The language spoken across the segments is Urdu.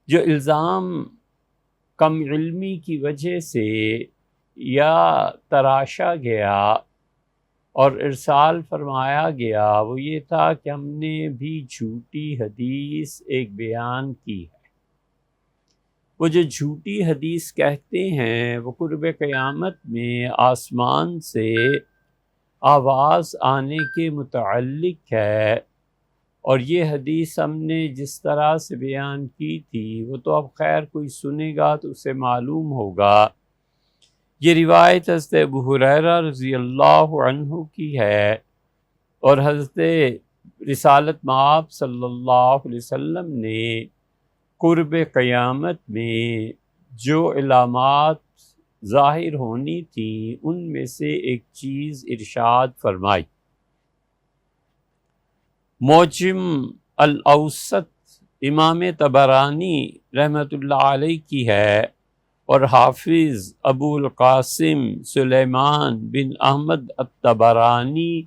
جو الزام کم علمی کی وجہ سے یا تراشا گیا اور ارسال فرمایا گیا وہ یہ تھا کہ ہم نے بھی جھوٹی حدیث ایک بیان کی ہے۔ وہ جو جھوٹی حدیث کہتے ہیں وہ قرب قیامت میں آسمان سے آواز آنے کے متعلق ہے، اور یہ حدیث ہم نے جس طرح سے بیان کی تھی وہ تو اب خیر کوئی سنے گا تو اسے معلوم ہوگا۔ یہ روایت حضرت ابو ہریرہ رضی اللہ عنہ کی ہے، اور حضرت رسالت مآب صلی اللہ علیہ وسلم نے قرب قیامت میں جو علامات ظاہر ہونی تھی ان میں سے ایک چیز ارشاد فرمائی۔ معجم الاوسط امام طبرانی رحمۃ اللہ علیہ کی ہے، اور حافظ ابو القاسم سلیمان بن احمد الطبرانی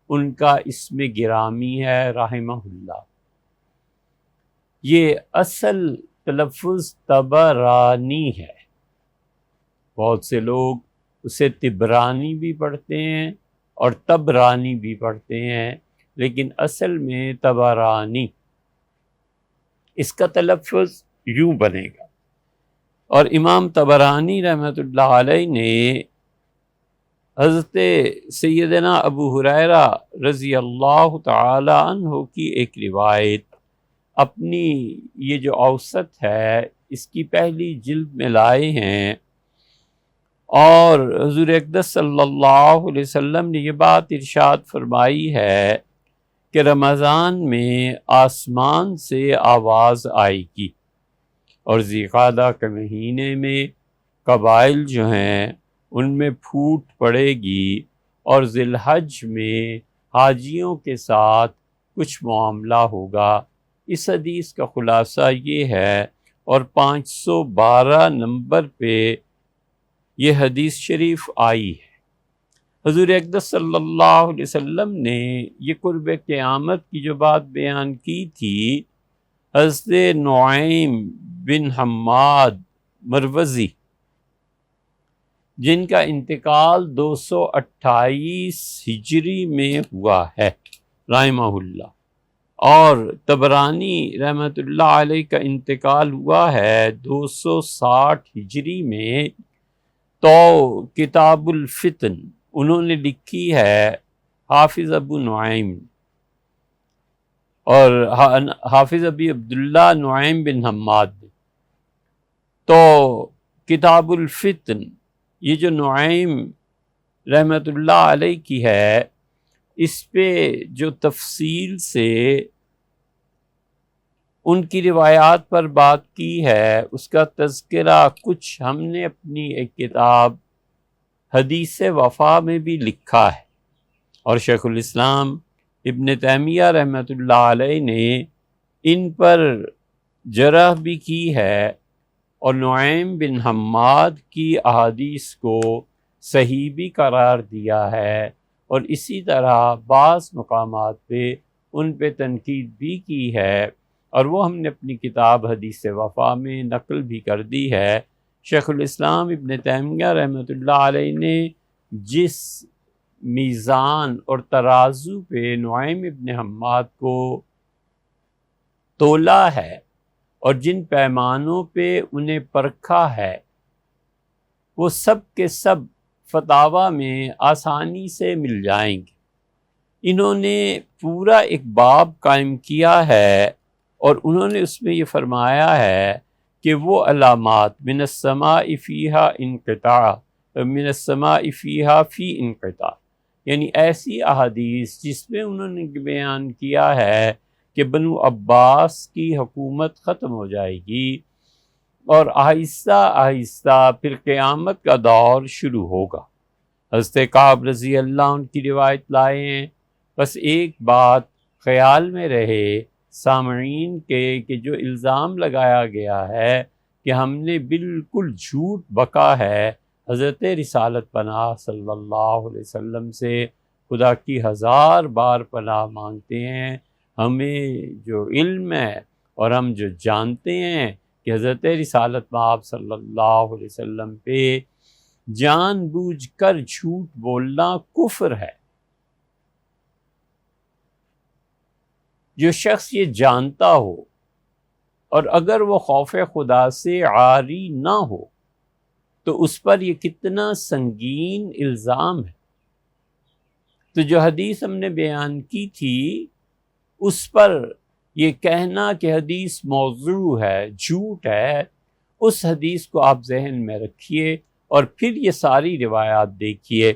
ان کا اسم گرامی ہے رحمہ اللہ۔ یہ اصل تلفظ طبرانی ہے، بہت سے لوگ اسے طبرانی بھی پڑھتے ہیں اور طبرانی بھی پڑھتے ہیں، لیکن اصل میں طبرانی اس کا تلفظ یوں بنے گا۔ اور امام طبرانی رحمۃ اللہ علیہ نے حضرت سیدنا ابو ہریرہ رضی اللہ تعالی عنہ کی ایک روایت اپنی یہ جو اوسط ہے اس کی پہلی جلد میں لائے ہیں، اور حضور اقدس صلی اللہ علیہ وسلم نے یہ بات ارشاد فرمائی ہے کہ رمضان میں آسمان سے آواز آئے گی، اور ذی قعدہ کے مہینے میں قبائل جو ہیں ان میں پھوٹ پڑے گی، اور ذی الحج میں حاجیوں کے ساتھ کچھ معاملہ ہوگا۔ اس حدیث کا خلاصہ یہ ہے، اور 512 نمبر پہ یہ حدیث شریف آئی ہے۔ حضور اقدس صلی اللہ علیہ وسلم نے یہ قرب قیامت کی جو بات بیان کی تھی، حضرت نعیم بن حماد مروزی جن کا انتقال 228 ہجری میں ہوا ہے رحمہ اللہ، اور طبرانی رحمۃ اللہ علیہ کا انتقال ہوا ہے 260 ہجری میں۔ تو کتاب الفتن انہوں نے لکھی ہے حافظ ابو نعیم، اور حافظ ابی عبداللہ نعیم بن حماد۔ تو کتاب الفتن یہ جو نعیم رحمۃ اللہ علیہ کی ہے، اس پہ جو تفصیل سے ان کی روایات پر بات کی ہے اس کا تذکرہ کچھ ہم نے اپنی ایک کتاب حدیث وفا میں بھی لکھا ہے، اور شیخ الاسلام ابن تیمیہ رحمۃ اللہ علیہ نے ان پر جرح بھی کی ہے، اور نعیم بن حماد کی احادیث کو صحیح بھی قرار دیا ہے، اور اسی طرح بعض مقامات پہ ان پہ تنقید بھی کی ہے، اور وہ ہم نے اپنی کتاب حدیث وفا میں نقل بھی کر دی ہے۔ شیخ الاسلام ابن تیمیہ رحمۃ اللہ علیہ نے جس میزان اور ترازو پہ نعیم ابن حماد کو تولا ہے اور جن پیمانوں پہ انہیں پرکھا ہے، وہ سب کے سب فتاوی میں آسانی سے مل جائیں گے۔ انہوں نے پورا ایک باب قائم کیا ہے، اور انہوں نے اس میں یہ فرمایا ہے کہ وہ علامات من السماء فیہا انقطاع من السماء فیہا فی انقطاع، یعنی ایسی احادیث جس میں انہوں نے بیان کیا ہے کہ بنو عباس کی حکومت ختم ہو جائے گی، اور آہستہ آہستہ پھر قیامت کا دور شروع ہوگا۔ حضرت کعب رضی اللہ عنہ کی روایت لائے ہیں۔ بس ایک بات خیال میں رہے سامعین کے کہ جو الزام لگایا گیا ہے کہ ہم نے بالکل جھوٹ بکا ہے، حضرت رسالت پناہ صلی اللہ علیہ وسلم سے خدا کی 1000 بار پناہ مانگتے ہیں۔ ہمیں جو علم ہے اور ہم جو جانتے ہیں کہ کہ حضرت رسالت مآب صلی اللہ علیہ وسلم پہ جان بوجھ کر جھوٹ بولنا کفر ہے۔ جو شخص یہ جانتا ہو اور اگر وہ خوف خدا سے عاری نہ ہو تو اس پر یہ کتنا سنگین الزام ہے۔ تو جو حدیث ہم نے بیان کی تھی اس پر یہ کہنا کہ حدیث موضوع ہے، جھوٹ ہے، اس حدیث کو آپ ذہن میں رکھیے اور پھر یہ ساری روایات دیکھیے